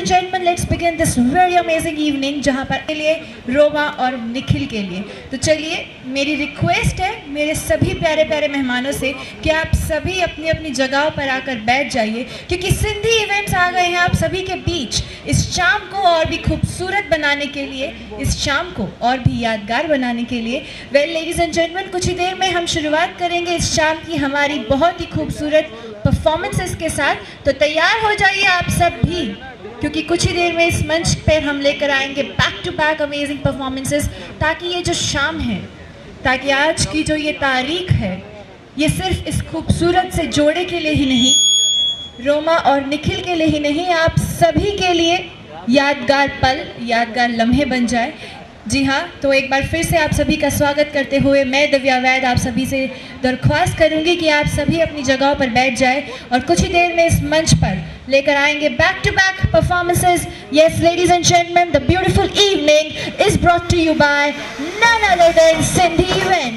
gentlemen, let's begin this very amazing evening जहाँ पर के लिए रोमा और निखिल के लिए। तो चलिए, मेरी रिक्वेस्ट है मेरे सभी प्यारे प्यारे मेहमानों से कि आप सभी अपनी अपनी जगहों पर आकर बैठ जाइए, क्योंकि सिंधी इवेंट्स आ गए हैं आप सभी के बीच इस शाम को और भी खूबसूरत बनाने के लिए, इस शाम को और भी यादगार बनाने के लिए। वेल लेडीज़ एंड जेंटलमैन, कुछ ही देर में हम शुरुआत करेंगे इस शाम की हमारी बहुत ही खूबसूरत परफॉर्मेंसेस के साथ। तो तैयार हो जाइए आप सब भी, क्योंकि कुछ ही देर में इस मंच पर हम लेकर आएंगे back to back amazing performances, ताकि ये जो शाम है, ताकि आज की जो ये तारीख है, ये सिर्फ इस खूबसूरत से जोड़े के लिए ही नहीं, रोमा और निखिल के लिए ही नहीं, आप सभी के लिए यादगार पल, यादगार लम्हे बन जाए। जी हाँ, तो एक बार फिर से आप सभी का स्वागत करते हुए मैं दिव्या वैद आप सभी से दरख्वास्त करूंगी कि आप सभी अपनी जगहों पर बैठ जाए और कुछ ही देर में इस मंच पर लेकर आएंगे back to back performances. Yes ladies and gentleman, the beautiful evening is brought to you by none other than Sindhi events.